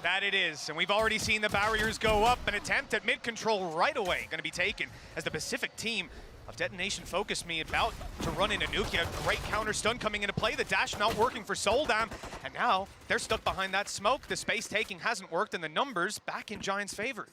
That it is, and we've already seen the barriers go up. An attempt at mid-control right away going to be taken as the Pacific team of DetonatioN FocusMe about to run into nukkye. Great counter stun coming into play. The dash not working for Seoldam, and now they're stuck behind that smoke. The space taking hasn't worked, and the numbers back in Giants' favor.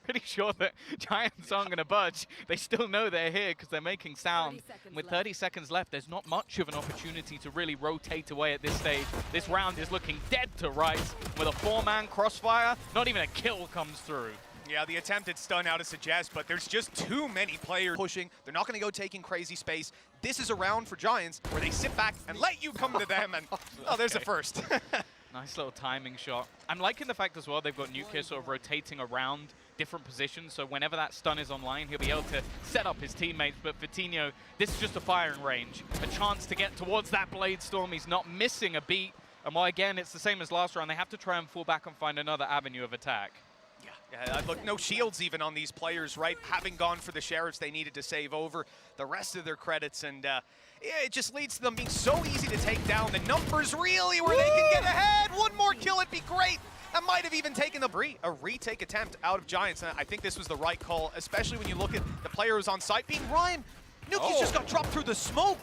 Pretty sure that Giants aren't going to budge. They still know they're here because they're making sound. With 30 seconds left, there's not much of an opportunity to really rotate away at this stage. This round is looking dead to rights. With a 4-man crossfire, not even a kill comes through. Yeah, the attempted stun out to suggest, but there's just too many players pushing. They're not going to go taking crazy space. This is a round for Giants where they sit back and let you come to them, and oh, there's a first. Nice little timing shot. I'm liking the fact as well they've got nukkye sort of rotating around different positions, so whenever that stun is online, he'll be able to set up his teammates. But for Tino, this is just a firing range, a chance to get towards that Blade Storm. He's not missing a beat, and while again, it's the same as last round, they have to try and fall back and find another avenue of attack. Yeah, look, no shields even on these players, right? Having gone for the Sheriffs, they needed to save over the rest of their credits, and yeah, it just leads to them being so easy to take down. The numbers really where they can get ahead. One more kill, it'd be great. That might have even taken a retake attempt out of Giants, and I think this was the right call, especially when you look at the player who's on site being Ryan. nukkye's just got dropped through the smoke.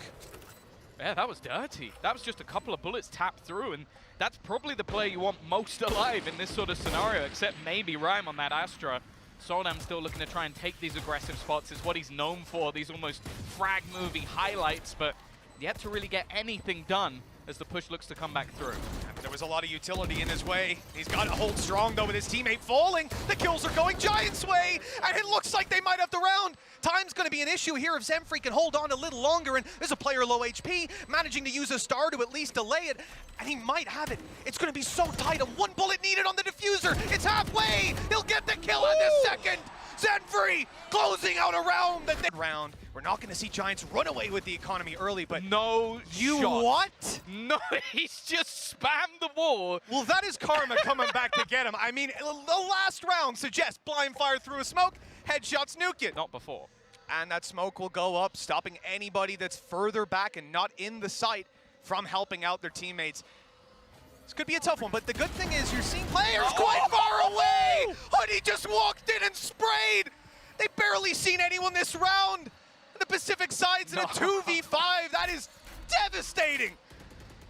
Yeah, that was dirty. That was just a couple of bullets tapped through, and that's probably the player you want most alive in this sort of scenario, except maybe Rhyme on that Astra. Seoldam still looking to try and take these aggressive spots. It's what he's known for, these almost frag movie highlights, but yet to really get anything done as the push looks to come back through. There was a lot of utility in his way. He's got to hold strong, though, with his teammate falling. The kills are going Giants' way, and it looks like they might have the round. Time's going to be an issue here if xnfri can hold on a little longer, and there's a player low HP, managing to use a star to at least delay it, and he might have it. It's going to be so tight. One bullet needed on the diffuser. It's halfway. He'll get the kill in the second. xnfri closing out a round. We're not going to see Giants run away with the economy early, but no you shot. What? No, he's just spammed the wall. Well, that is karma coming back to get him. I mean, the last round suggests blind fire through a smoke, headshots nukkye. Not before. And that smoke will go up, stopping anybody that's further back and not in the site from helping out their teammates. This could be a tough one, but the good thing is you're seeing players quite far away. Hoody just walked in and sprayed. They've barely seen anyone this round. The Pacific side's in a 2v5. That is devastating.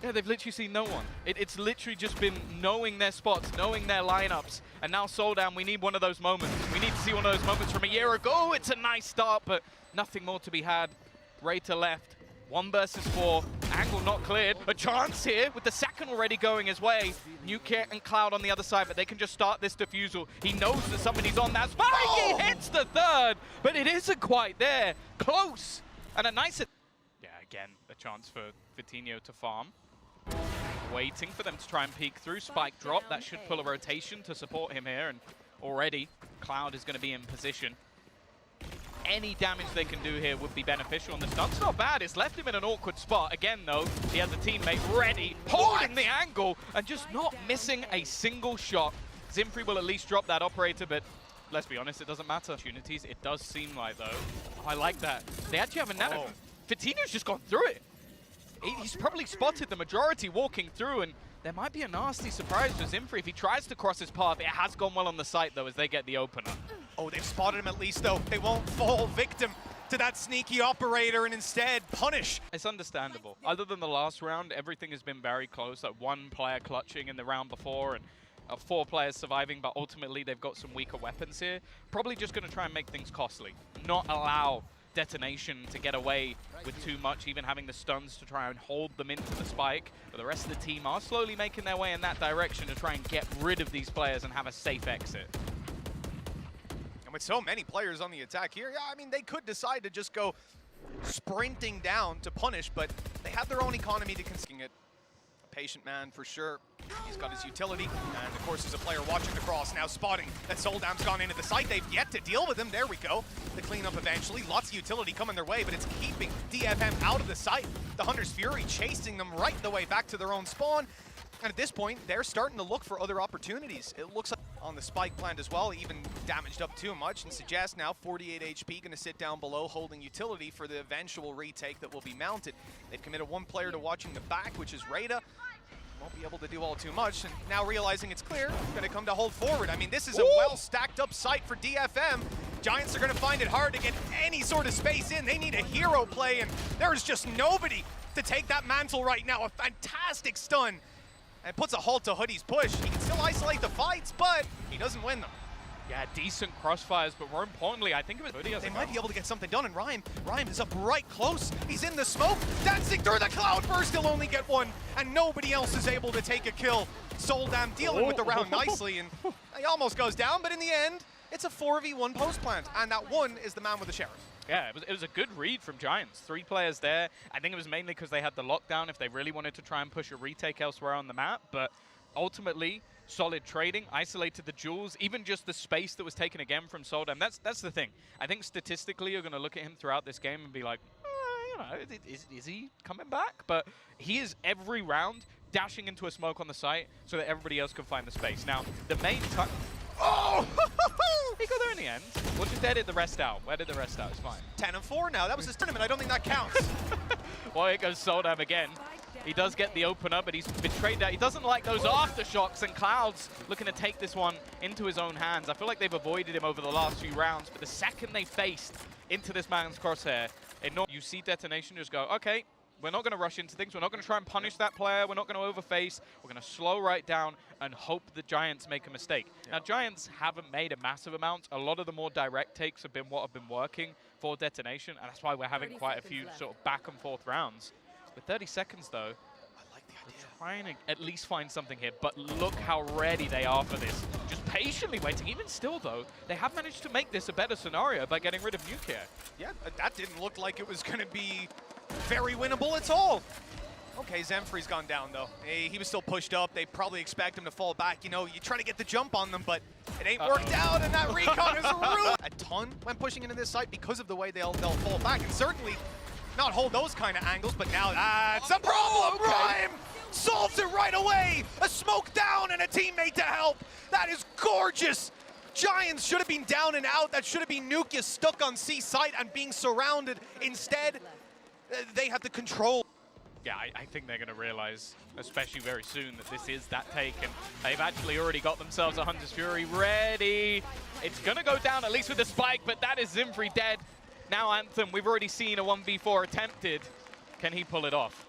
Yeah, they've literally seen no one. It's literally just been knowing their spots, knowing their lineups. And now Seoldam, we need one of those moments. We need to see one of those moments from a year ago. It's a nice start, but nothing more to be had. Reita left. 1 versus 4. Angle not cleared. A chance here with the second already going his way. nukkye and Cloud on the other side, but they can just start this defusal. He knows that somebody's on that spike. He hits the third, but it isn't quite there. Close. And a nice... Yeah, again, a chance for Tino to farm. Waiting for them to try and peek through. Spike drop. That should pull a rotation to support him here. And already, Cloud is going to be in position. Any damage they can do here would be beneficial, and the stun's not bad. It's left him in an awkward spot. Again, though, he has a teammate ready, holding the angle, and just not missing a single shot. xnfri will at least drop that operator, but let's be honest, it doesn't matter. Opportunities, it does seem like, though. Oh, I like that. They actually have a nano. Tino's just gone through it. He's probably spotted the majority walking through, and there might be a nasty surprise for xnfri if he tries to cross his path. It has gone well on the site, though, as they get the opener. Oh, they've spotted him at least, though. They won't fall victim to that sneaky operator and instead punish. It's understandable. Other than the last round, everything has been very close. Like 1 player clutching in the round before and 4 players surviving, but ultimately they've got some weaker weapons here. Probably just going to try and make things costly. Not allow DetonatioN to get away with too much, even having the stuns to try and hold them into the spike. But the rest of the team are slowly making their way in that direction to try and get rid of these players and have a safe exit. And with so many players on the attack here, yeah, I mean, they could decide to just go sprinting down to punish, but they have their own economy to consider it. A patient man for sure. He's got his utility, and of course, there's a player watching the cross now, spotting that Seoldam's gone into the site. They've yet to deal with him. There we go. The cleanup eventually. Lots of utility coming their way, but it's keeping DFM out of the site. The Hunter's Fury chasing them right the way back to their own spawn. And at this point, they're starting to look for other opportunities. It looks like on the spike plant as well, even damaged up too much, and suggest now 48 HP, going to sit down below, holding utility for the eventual retake that will be mounted. They've committed 1 player to watching the back, which is Reita. won't be able to do all too much, and now realizing it's clear, going to come to hold forward. I mean, this is a well-stacked-up site for DFM. Giants are going to find it hard to get any sort of space in. They need a hero play, and there's just nobody to take that mantle right now. A fantastic stun, and puts a halt to Hoody's push. He can still isolate the fights, but he doesn't win them. Yeah, decent crossfires, but more importantly, I think it was Hoody. They might be able to get something done, and Rhyme is up right close. He's in the smoke, dancing through the cloud burst. He'll only get one, and nobody else is able to take a kill. Seoldam dealing with the round nicely, and he almost goes down, but in the end, it's a 4v1 post plant, and that one is the man with the sheriff. Yeah, it was a good read from Giants. 3 players there. I think it was mainly because they had the lockdown if they really wanted to try and push a retake elsewhere on the map, but ultimately, solid trading, isolated the jewels, even just the space that was taken again from Seoldam. That's the thing. I think statistically you're going to look at him throughout this game and be like, you know, is he coming back? But he is every round dashing into a smoke on the site so that everybody else can find the space. Now, the main time... Oh! He got there in the end. We'll just edit the rest out. We'll edit the rest out. It's fine. 10-4 now. That was his tournament. I don't think that counts. Well, here goes Seoldam again. He does get the opener, but he's betrayed that. He doesn't like those aftershocks, and Cloud's looking to take this one into his own hands. I feel like they've avoided him over the last few rounds, but the second they faced into this man's crosshair, you see Detonation just go, okay, we're not going to rush into things. We're not going to try and punish that player. We're not going to overface. We're going to slow right down and hope the Giants make a mistake. Yeah. Now, Giants haven't made a massive amount. A lot of the more direct takes have been what have been working for Detonation, and that's why we're having quite a few sort of back and forth rounds. With 30 seconds, though, I like the idea. Trying to at least find something here, but look how ready they are for this. Just patiently waiting. Even still, though, they have managed to make this a better scenario by getting rid of nukkye. Yeah, that didn't look like it was going to be very winnable at all. Okay, xnfri's gone down, though. He was still pushed up. They probably expect him to fall back. You know, you're trying to get the jump on them, but it ain't worked out, and that recon is ruined. A ton when pushing into this site because of the way they'll fall back, and certainly not hold those kind of angles, but now that's a problem. Rhyme solves it right away. A smoke down and a teammate to help. That is gorgeous. Giants should have been down and out. That should have been nukkye stuck on C site and being surrounded. Instead, they have the control. Yeah, I think they're going to realize, especially very soon, that this is that take, and they've actually already got themselves a Hunter's Fury ready. It's going to go down at least with the spike, but that is xnfri dead. Now Anthem, we've already seen a 1v4 attempted. Can he pull it off?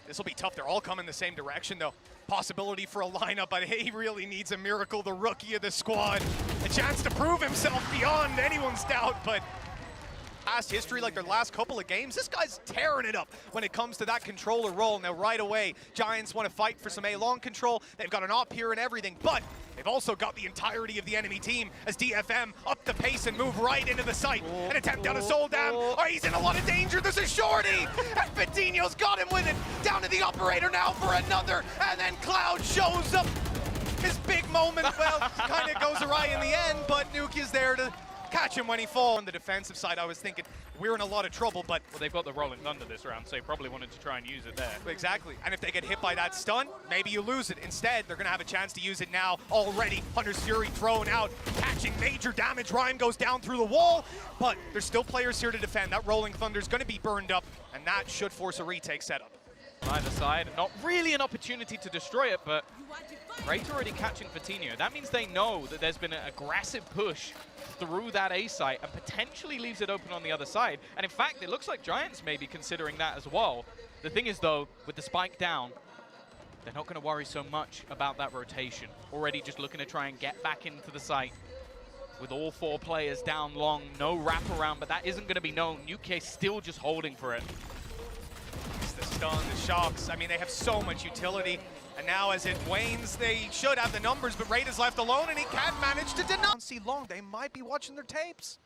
This will be tough. They're all coming the same direction, though. Possibility for a lineup, but he really needs a miracle, the rookie of the squad. A chance to prove himself beyond anyone's doubt, but past history, like their last couple of games, this guy's tearing it up when it comes to that controller role. Now, right away, Giants want to fight for some A-long control. They've got an op here and everything, but they've also got the entirety of the enemy team as DFM up the pace and move right into the site. An attempt down to Seoldam. Oh, he's in a lot of danger. There's a shorty, and Patino's got him with it. Down to the operator now for another, and then Cloud shows up. His big moment, well, kind of goes awry in the end, but nukkye is there to catch him when he falls. On the defensive side, I was thinking we're in a lot of trouble, but well, they've got the Rolling Thunder this round, so they probably wanted to try and use it there. Exactly, and if they get hit by that stun, maybe you lose it. Instead, they're going to have a chance to use it now. Already, Hunter's Fury thrown out, catching major damage. Rhyme goes down through the wall, but there's still players here to defend. That Rolling Thunder's going to be burned up, and that should force a retake setup. Either side, not really an opportunity to destroy it, but Reita already catching Patino. That means they know that there's been an aggressive push through that A site and potentially leaves it open on the other side. And in fact, it looks like Giants may be considering that as well. The thing is, though, with the spike down, they're not going to worry so much about that rotation. Already just looking to try and get back into the site. With all 4 players down long, no wraparound, but that isn't going to be known. nukkye still just holding for it. The stun, the shocks, I mean, they have so much utility. And now as it wanes, they should have the numbers, but Reita's left alone, and he can't manage to deny. See long, they might be watching their tapes.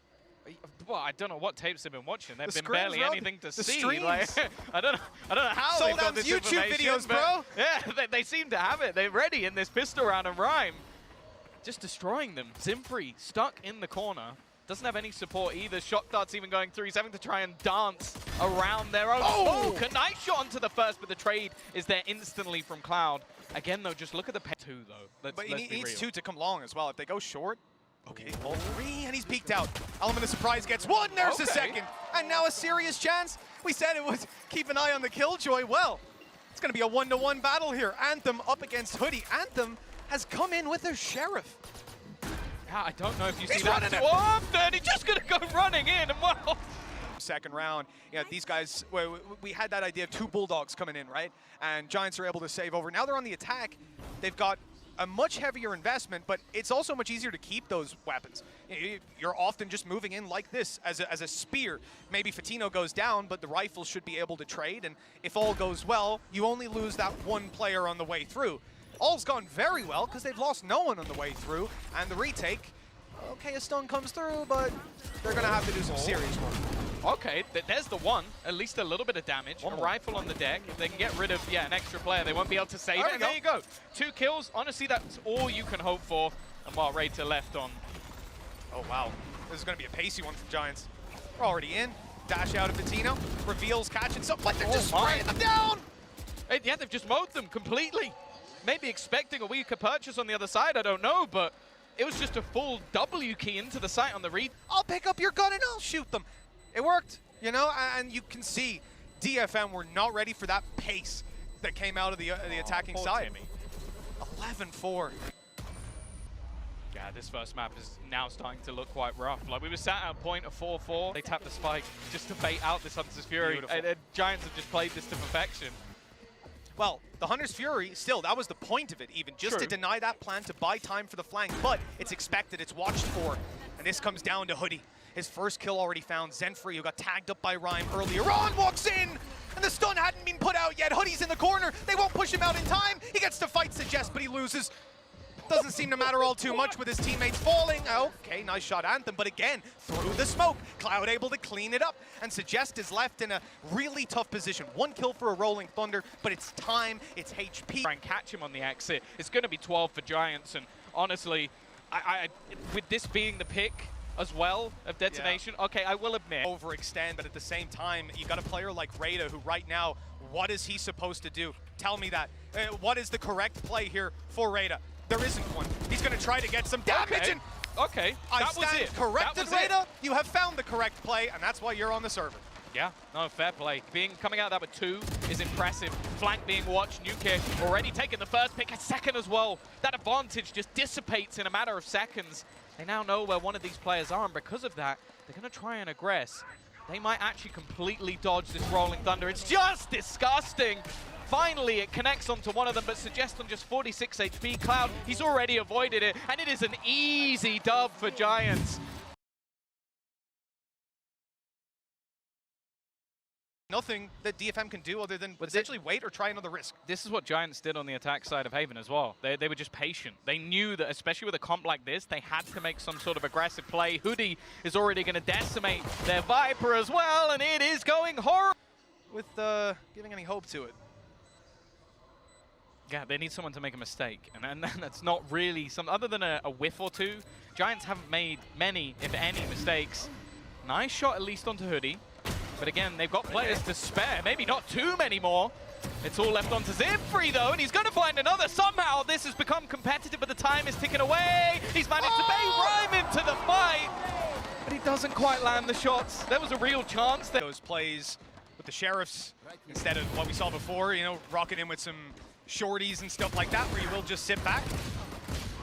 Well, I don't know what tapes they've been watching. There've been screens, barely bro. anything to the see. Streams. Like, I don't know how they've got this YouTube videos, bro. Yeah, they seem to have it. They're ready in this pistol round, and Rhyme just destroying them. xnfri stuck in the corner. Doesn't have any support either. Shock dart's even going through. He's having to try and dance around their own. Oh, nice shot onto the first, but the trade is there instantly from Cloud. Again, though, just look at the 2, though. But he needs 2 to come long as well. If they go short, okay, all 3, and he's peeked out. Element of surprise gets 1, there's a second. And now a serious chance. We said it was keep an eye on the Killjoy. Well, It's going to be a 1-to-1 battle here. Anthem up against Hoodie. Anthem has come in with a Sheriff. Yeah, I don't know if you He's see that. running it. Oh, and he's just going to go running in. And well, Second round, yeah, these guys, we had that idea of 2 Bulldogs coming in, right? And Giants are able to save over. Now they're on the attack. They've got a much heavier investment, but it's also much easier to keep those weapons. You're often just moving in like this as a spear. Maybe Fatino goes down, but the rifle should be able to trade, and if all goes well, you only lose that 1 player on the way through. All's gone very well because they've lost no one on the way through, and the retake, okay, a stun comes through, but they're going to have to do some serious work. okay, there's the one. At least a little bit of damage. A rifle on the deck. If they can get rid of, an extra player, they won't be able to save it. And there you go. 2 kills. Honestly, that's all you can hope for. And while Reita left on. Oh, wow. This is going to be a pacey one from Giants. We're already in. Dash out of Fatino. Reveals catching something, but they're just spraying them down. Yeah, they've just mowed them completely. Maybe expecting a weaker purchase on the other side, I don't know, but it was just a full W key into the site on the read. I'll pick up your gun and I'll shoot them. It worked, you know, and you can see DFM were not ready for that pace that came out of the attacking side. 11-4. Yeah, this first map is now starting to look quite rough. Like, we were sat at a point of 4-4. They tapped the spike just to bait out this Hunter's Fury. And Giants have just played this to perfection. Well, the Hunter's Fury, still, that was the point of it even, just to deny that plan, to buy time for the flank, but it's expected, it's watched for, and this comes down to Hoodie. His first kill already found. xnfri, who got tagged up by Rhyme earlier on, walks in, and the stun hadn't been put out yet. Hoodie's in the corner, they won't push him out in time, he gets to fight Suggest, but he loses. Doesn't seem to matter all too much with his teammates falling. Okay, nice shot, Anthem, but again, through the smoke. Cloud able to clean it up, and Suggest is left in a really tough position. 1 kill for a Rolling Thunder, but it's time, it's HP. Try and catch him on the exit. It's going to be 12 for Giants, and honestly, with this being the pick as well of Detonation, okay, I will admit. Overextend, but at the same time, you got a player like Reita, who right now, what is he supposed to do? Tell me that. What is the correct play here for Reita? There isn't one. He's going to try to get some damage. Okay, I stand corrected, Reita. You have found the correct play, and that's why you're on the server. Yeah, no, fair play. Coming out of that with 2 is impressive. Flank being watched. nukkye already taking the first pick, a second as well. That advantage just dissipates in a matter of seconds. They now know where one of these players are, and because of that, they're going to try and aggress. They might actually completely dodge this Rolling Thunder. It's just disgusting. Finally, it connects onto one of them, but Suggest on just 46 HP. Cloud, he's already avoided it, and it is an easy dub for Giants. Nothing that DFM can do other than essentially wait or try another risk. This is what Giants did on the attack side of Haven as well. They were just patient. They knew that, especially with a comp like this, they had to make some sort of aggressive play. Hoodie is already going to decimate their Viper as well, and it is going horrible. With giving any hope to it. Yeah, they need someone to make a mistake, and that's not really something other than a whiff or 2. Giants haven't made many, if any, mistakes. Nice shot at least onto Hoodie, but again, they've got players to spare. Maybe not too many more. It's all left onto xnfri though, and he's going to find another. Somehow this has become competitive, but the time is ticking away. He's managed to bait Rhyme into the fight, but he doesn't quite land the shots. There was a real chance there. Those plays with the Sheriffs instead of what we saw before, you know, rocking in with some shorties and stuff like that, where you will just sit back.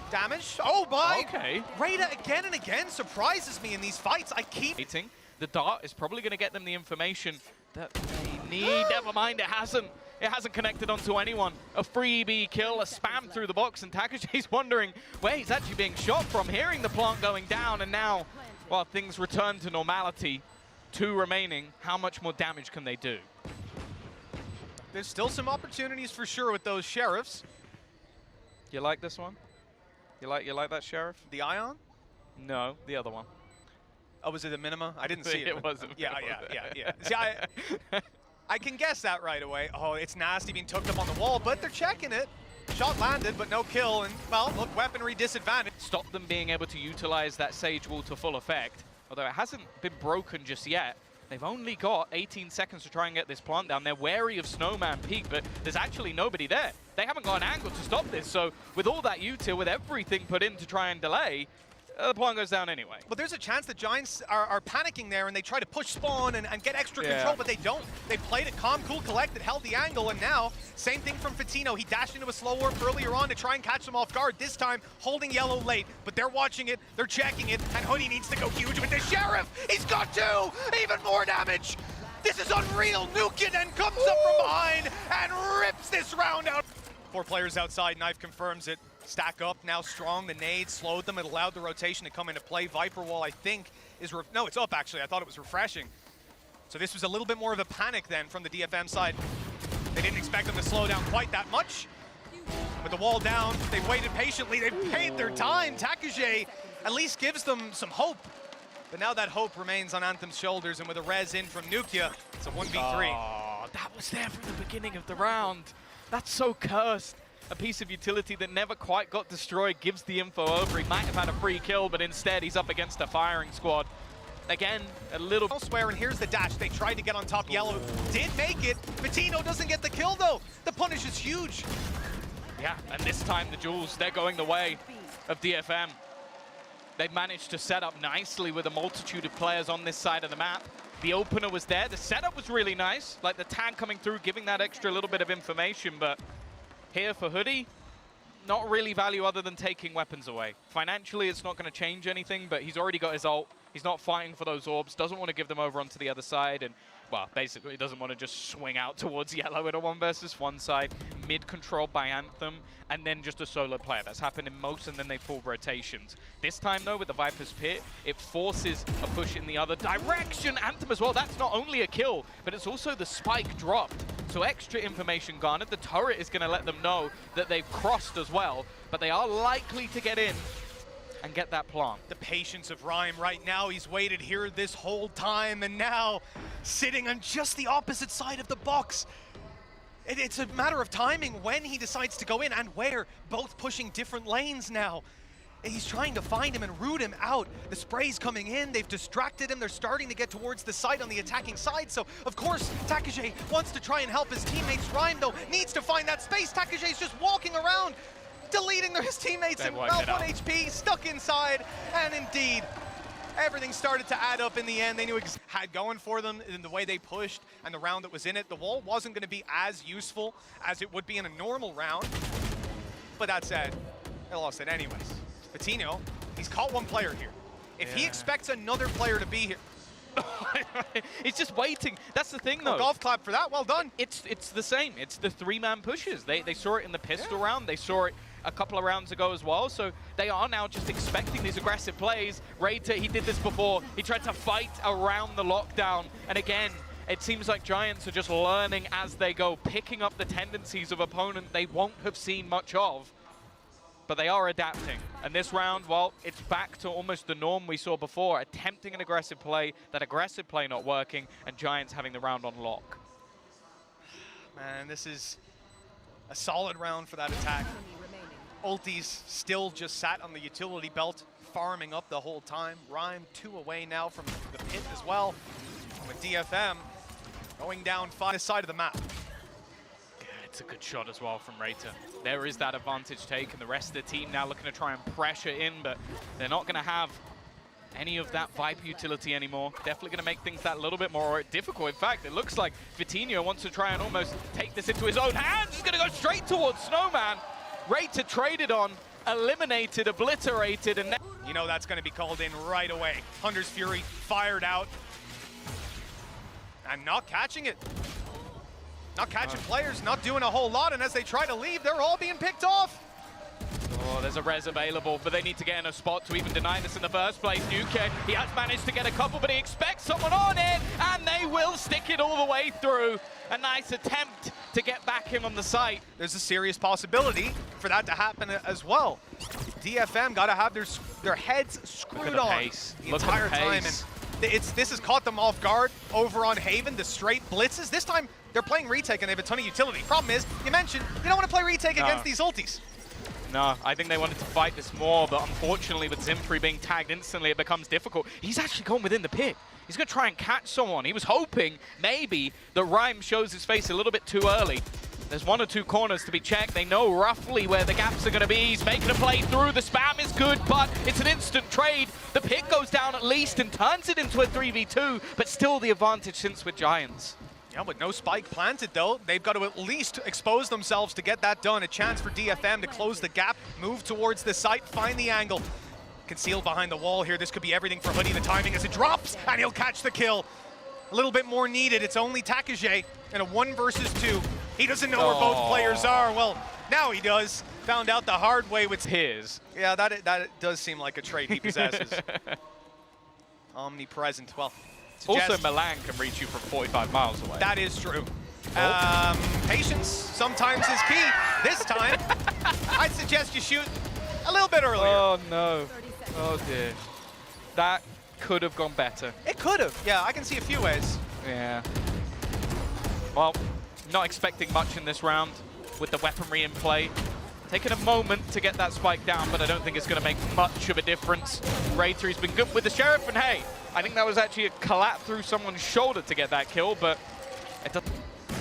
Damage. Oh my! Okay. Reita again and again surprises me in these fights. I keep waiting. The dart is probably going to get them the information that they need. Never mind, it hasn't. It hasn't connected onto anyone. A freebie kill, a spam through the box, and takej's wondering where he's actually being shot from, hearing the plant going down, and now, well, things return to normality. 2 remaining. How much more damage can they do? There's still some opportunities for sure with those Sheriffs. You like this one? You like that Sheriff? The Ion? No, the other one. Oh, was it a Minima? I didn't see it. It wasn't. Yeah. See, I can guess that right away. Oh, it's nasty being tucked up on the wall, but they're checking it. Shot landed, but no kill, and, well, look, weaponry disadvantage. Stop them being able to utilize that Sage Wall to full effect, although it hasn't been broken just yet. They've only got 18 seconds to try and get this plant down. They're wary of Snowman Peak, but there's actually nobody there. They haven't got an angle to stop this, so with all that util, with everything put in to try and delay, the pawn goes down anyway. But there's a chance the Giants are panicking there and they try to push spawn and get extra control, but they don't. They played it calm, cool, collected, held the angle, and now, same thing from Fatino. He dashed into a slow warp earlier on to try and catch them off guard, this time holding yellow late, but they're watching it, they're checking it, and Hoody needs to go huge with the Sheriff. He's got two! Even more damage! This is unreal! nukkye then comes up from behind and rips this round out. 4 players outside, Knife confirms it. Stack up, now strong, the nade slowed them, it allowed the rotation to come into play. Viper Wall, I think, is, no, it's up actually, I thought it was refreshing. So this was a little bit more of a panic then from the DFM side. They didn't expect them to slow down quite that much. With the wall down, they waited patiently, they paid their time. takej at least gives them some hope. But now that hope remains on Anthem's shoulders, and with a res in from nukkye, it's a 1v3. Oh, that was there from the beginning of the round. That's so cursed. A piece of utility that never quite got destroyed gives the info over. He might have had a free kill, but instead he's up against a firing squad. Again, a little elsewhere, and here's the dash. They tried to get on top. Yellow did make it. Fatino doesn't get the kill though. The punish is huge. Yeah, and this time the Jewels, they're going the way of DFM. They've managed to set up nicely with a multitude of players on this side of the map. The opener was there. The setup was really nice. Like the tag coming through, giving that extra little bit of information, but here for Hoody, not really value other than taking weapons away. Financially, it's not going to change anything, but he's already got his ult. He's not fighting for those orbs, doesn't want to give them over onto the other side, and, well, basically he doesn't want to just swing out towards yellow at a 1v1 side, mid-controlled by Anthem, and then just a solo player. That's happened in most, and then they pull rotations. This time, though, with the Viper's Pit, it forces a push in the other direction. Anthem as well, that's not only a kill, but it's also the spike dropped. So extra information garnered. The turret is going to let them know that they've crossed as well, but they are likely to get in and get that plant. The patience of Rhyme right now. He's waited here this whole time, and now sitting on just the opposite side of the box. It's a matter of timing when he decides to go in and where, both pushing different lanes now. And he's trying to find him and root him out. The spray's coming in, they've distracted him, they're starting to get towards the site on the attacking side, so of course takej wants to try and help his teammates. Rhyme though needs to find that space. takej's just walking around, deleting his teammates, and well, 1 HP, stuck inside, and indeed, everything started to add up in the end. They knew it had going for them in the way they pushed and the round that was in it. The wall wasn't going to be as useful as it would be in a normal round, but that said, they lost it anyways. Fatino, he's caught 1 player here. If he expects another player to be here, he's just waiting. That's the thing, though. A golf clap for that. Well done. It's the same. It's the 3-man pushes. They saw it in the pistol round. They saw it a couple of rounds ago as well. So they are now just expecting these aggressive plays. Reita, he did this before. He tried to fight around the lockdown. And again, it seems like Giants are just learning as they go, picking up the tendencies of opponent they won't have seen much of. But they are adapting. And this round, well, it's back to almost the norm we saw before, attempting an aggressive play, that aggressive play not working, and Giants having the round on lock. Man, this is a solid round for that attack. Ultis still just sat on the utility belt, farming up the whole time. Rhyme 2 away now from the pit as well. With DFM going down 5 this side of the map. It's a good shot as well from Reita. There is that advantage taken. The rest of the team now looking to try and pressure in, but they're not going to have any of that Viper utility anymore. Definitely going to make things that little bit more difficult. In fact, it looks like Fatino wants to try and almost take this into his own hands. He's going to go straight towards Snowman. Reita traded on, eliminated, obliterated, and you know that's going to be called in right away. Hunter's Fury fired out and not catching it. Not catching players, not doing a whole lot, and as they try to leave, they're all being picked off. Oh, there's a res available, but they need to get in a spot to even deny this in the first place. nukkye, he has managed to get a couple, but he expects someone on it, and they will stick it all the way through. A nice attempt to get back in on the site. There's a serious possibility for that to happen as well. DFM got to have their heads screwed on the entire time, and this has caught them off guard over on Haven, the straight blitzes. This time, they're playing retake and they have a ton of utility. Problem is, you mentioned, you don't want to play retake against these ultis. No, I think they wanted to fight this more, but unfortunately with xnfri being tagged instantly, it becomes difficult. He's actually gone within the pit. He's going to try and catch someone. He was hoping maybe that Rhyme shows his face a little bit too early. There's 1 or 2 corners to be checked. They know roughly where the gaps are going to be. He's making a play through. The spam is good, but it's an instant trade. The pick goes down at least and turns it into a 3v2, but still the advantage since with Giants. Yeah, but no spike planted, though. They've got to at least expose themselves to get that done. A chance for DFM to close the gap, move towards the site, find the angle. Concealed behind the wall here. This could be everything for Hoodie. The timing as it drops, and he'll catch the kill. A little bit more needed. It's only takej in a 1 versus 2. He doesn't know where both players are. Well, now he does. Found out the hard way with his. Yeah, that does seem like a trait he possesses. Omnipresent. Well, also Milan can reach you from 45 miles away. That is true. Patience sometimes is key. This time, I'd suggest you shoot a little bit earlier. Oh, no. Oh, dear. That could have gone better. It could have. Yeah, I can see a few ways. Yeah. Well, not expecting much in this round with the weaponry in play. Taking a moment to get that spike down, but I don't think it's going to make much of a difference. Reita has been good with the Sheriff, and hey, I think that was actually a collapse through someone's shoulder to get that kill, but it doesn't.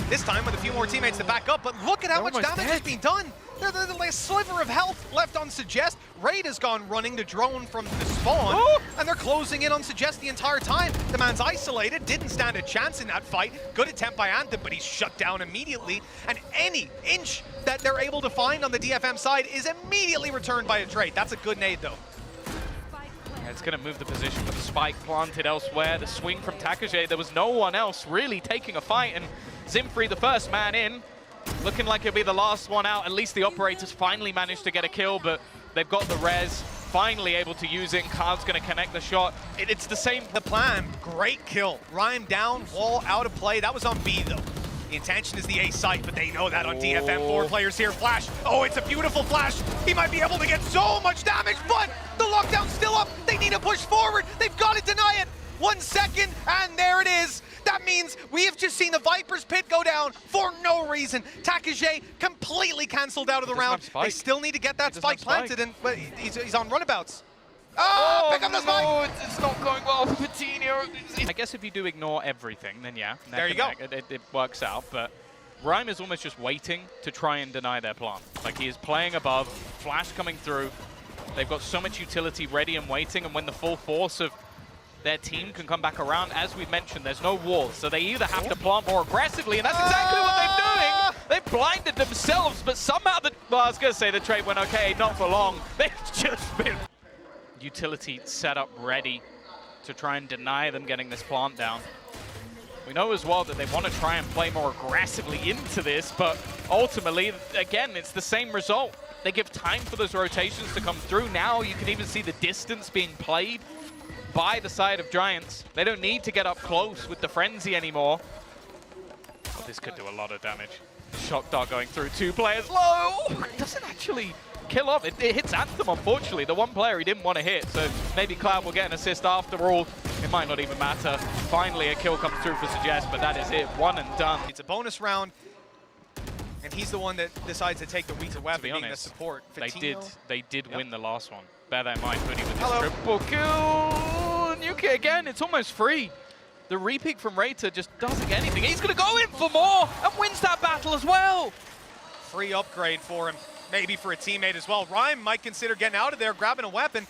This time with a few more teammates to back up, but look at how much damage has been done. There's a sliver of health left on Suggest. Reita's gone running to drone from the spawn, and they're closing in on Suggest the entire time. The man's isolated, didn't stand a chance in that fight. Good attempt by Anthem, but he's shut down immediately. And any inch that they're able to find on the DFM side is immediately returned by a trade. That's a good nade, though. Yeah, it's going to move the position with the spike planted elsewhere. The swing from takej, there was no one else really taking a fight, and xnfri, the first man in, looking like he'll be the last one out. At least the operators finally managed to get a kill, but they've got the res, finally able to use it. Carv's going to connect the shot. It's the same. The plan, great kill. Rhyme down, wall out of play. That was on B, though. The intention is the A site, but they know that on DFM. 4 players here. Flash. Oh, it's a beautiful flash. He might be able to get so much damage, but the lockdown's still up. They need to push forward. They've got to deny it. 1 second, and there it is. That means we have just seen the Viper's pit go down for no reason. takej completely canceled out of the round. They still need to get that spike planted, and he's on runabouts. Oh, pick up the spike! No, it's not going well for Patino. I guess if you do ignore everything, then yeah. There you go. It works out, but Rhyme is almost just waiting to try and deny their plan. Like, he is playing above, flash coming through. They've got so much utility ready and waiting, and when the full force of their team can come back around, as we've mentioned, there's no walls, so they either have to plant more aggressively, and that's exactly what they're doing. They've blinded themselves, but somehow well, I was going to say the trade went okay, not for long. They've just been utility set up ready to try and deny them getting this plant down. We know as well that they want to try and play more aggressively into this, but ultimately, again, it's the same result. They give time for those rotations to come through. Now you can even see the distance being played by the side of Giants. They don't need to get up close with the frenzy anymore. Oh, this could do a lot of damage. Shock dart going through 2 players low. It doesn't actually kill off. It hits Anthem, unfortunately. The one player he didn't want to hit, so maybe Cloud will get an assist after all. It might not even matter. Finally, a kill comes through for Suggest, but that is it. 1 and done. It's a bonus round, and he's the one that decides to take the weaker weapon, being the support. They did win the last one. Bear that in mind, Hoodie with this triple kill. nukkye again, it's almost free. The repeat from Reita just doesn't get anything. He's going to go in for more and wins that battle as well. Free upgrade for him, maybe for a teammate as well. Rhyme might consider getting out of there, grabbing a weapon,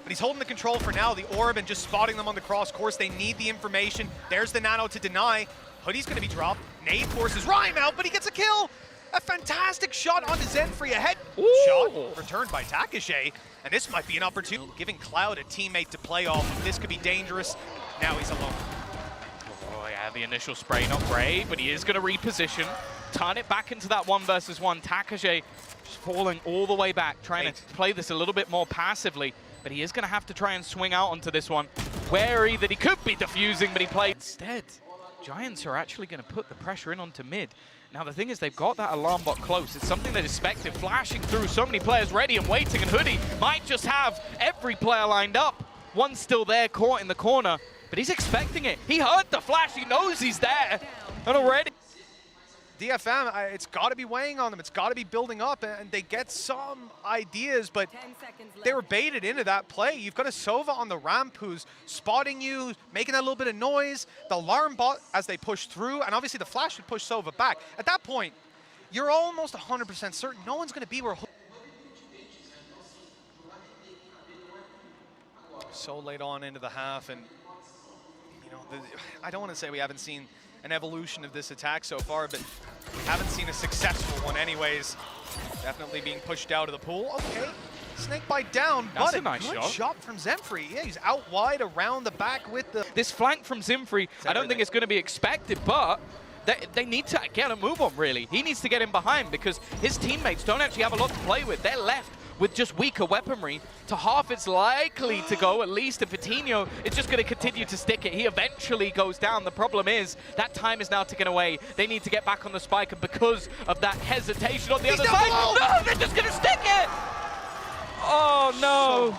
but he's holding the control for now. The orb and just spotting them on the cross course. They need the information. There's the nano to deny. Hoodie's going to be dropped. Nade forces Rhyme out, but he gets a kill. A fantastic shot onto xnfri, ahead. Shot returned by takej, and this might be an opportunity. Giving Cloud a teammate to play off. This could be dangerous. Now he's alone. Oh yeah, the initial spray not great, but he is going to reposition, turn it back into that 1 versus 1. takej just falling all the way back, trying to play this a little bit more passively, but he is going to have to try and swing out onto this one. Wary that he could be defusing, but he played instead. Giants are actually going to put the pressure in onto mid. Now the thing is, they've got that alarm bot close. It's something they expected, flashing through so many players ready and waiting, and Hoodie might just have every player lined up. One's still there, caught in the corner, but he's expecting it. He heard the flash, he knows he's there, and already. DFM, it's got to be weighing on them. It's got to be building up, and they get some ideas, but they were baited into that play. You've got a Sova on the ramp who's spotting you, making that little bit of noise. The alarm bot as they push through, and obviously the flash would push Sova back. At that point, you're almost 100% certain no one's going to be where. So late on into the half, and you know, I don't want to say we haven't seen an evolution of this attack so far, but haven't seen a successful one anyways. Definitely being pushed out of the pool. Okay, snake bite down, That's but a nice good shot. shot from xnfri. Yeah, he's out wide around the back with the... This flank from xnfri, I don't think it's going to be expected, but they need to get a move on, really. He needs to get in behind because his teammates don't actually have a lot to play with. They're left with just weaker weaponry. To half, it's likely to go, at least, and Vitinho is just going to continue to stick it. He eventually goes down. The problem is that time is now ticking away. They need to get back on the spike, and because of that hesitation on the other side, no, they're just going to stick it! Oh, no.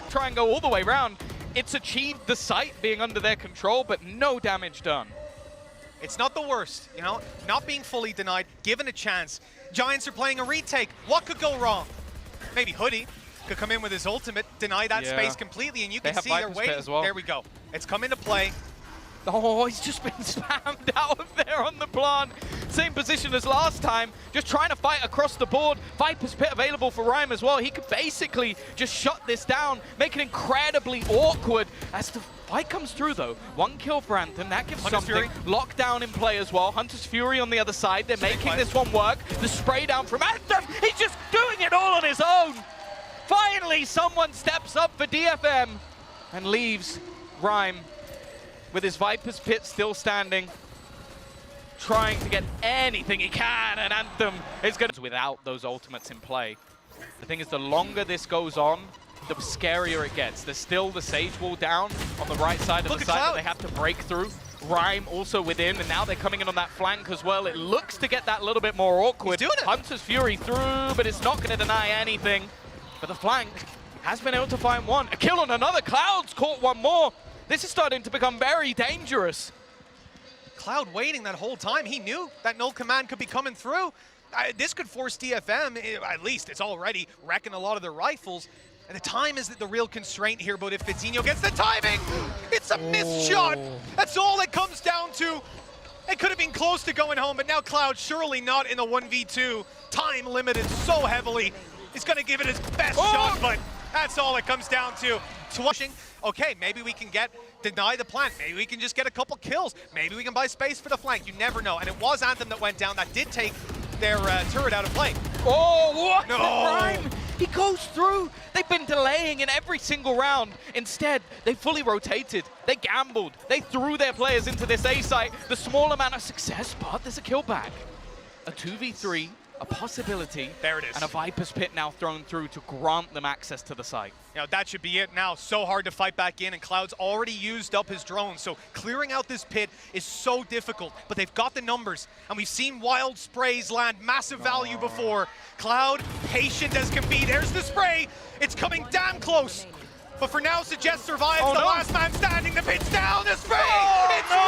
Try and go all the way around. It's achieved the site being under their control, but no damage done. It's not the worst, you know, not being fully denied, given a chance. Giants are playing a retake. What could go wrong? Maybe Hoodie could come in with his ultimate, deny that space completely, and you can see they're waiting. As well. There we go. It's come into play. Oh, he's just been spammed out of there on the plant. Same position as last time, just trying to fight across the board. Viper's Pit available for Rhyme as well. He could basically just shut this down, make it incredibly awkward as the fight comes through, though. 1 kill for Anthem, that gives Hunter's something. Fury. Lockdown in play as well. Hunter's Fury on the other side. They're making this one work. The spray down from Anthem. He's just doing it all on his own. Finally, someone steps up for DFM and leaves Rhyme with his Viper's Pit still standing, trying to get anything he can, and Anthem is going to... Without those ultimates in play. The thing is, the longer this goes on, the scarier it gets. There's still the Sage Wall down on the right side of the site that they have to break through. Rhyme also within, and now they're coming in on that flank as well. It looks to get that little bit more awkward. He's doing it. Hunter's Fury through, but it's not going to deny anything. But the flank has been able to find one. A kill on another. Cloud's caught one more. This is starting to become very dangerous. Cloud waiting that whole time. He knew that null command could be coming through. This could force DFM, at least it's already wrecking a lot of their rifles. And the time is the real constraint here, but if Vitinho gets the timing, it's a missed shot. That's all it comes down to. It could have been close to going home, but now Cloud surely not in the 1v2. Time limited so heavily. He's gonna give it his best shot, but that's all it comes down to. Twashing, okay, maybe we can deny the plant. Maybe we can just get a couple kills. Maybe we can buy space for the flank. You never know. And it was Anthem that went down. That did take their turret out of play. Oh, what? No. Rhyme. He goes through. They've been delaying in every single round. Instead, they fully rotated. They gambled. They threw their players into this A site. The small amount of success, but there's a kill back. A 2v3. A possibility. There it is. And a Viper's Pit now thrown through to grant them access to the site. You know, that should be it now. So hard to fight back in, and Cloud's already used up his drone, so clearing out this pit is so difficult, but they've got the numbers, and we've seen wild sprays land massive value before. Cloud, patient as can be. There's the spray. It's coming damn close. But for now, Suggest survives. The last man standing. The pit's down. The spray.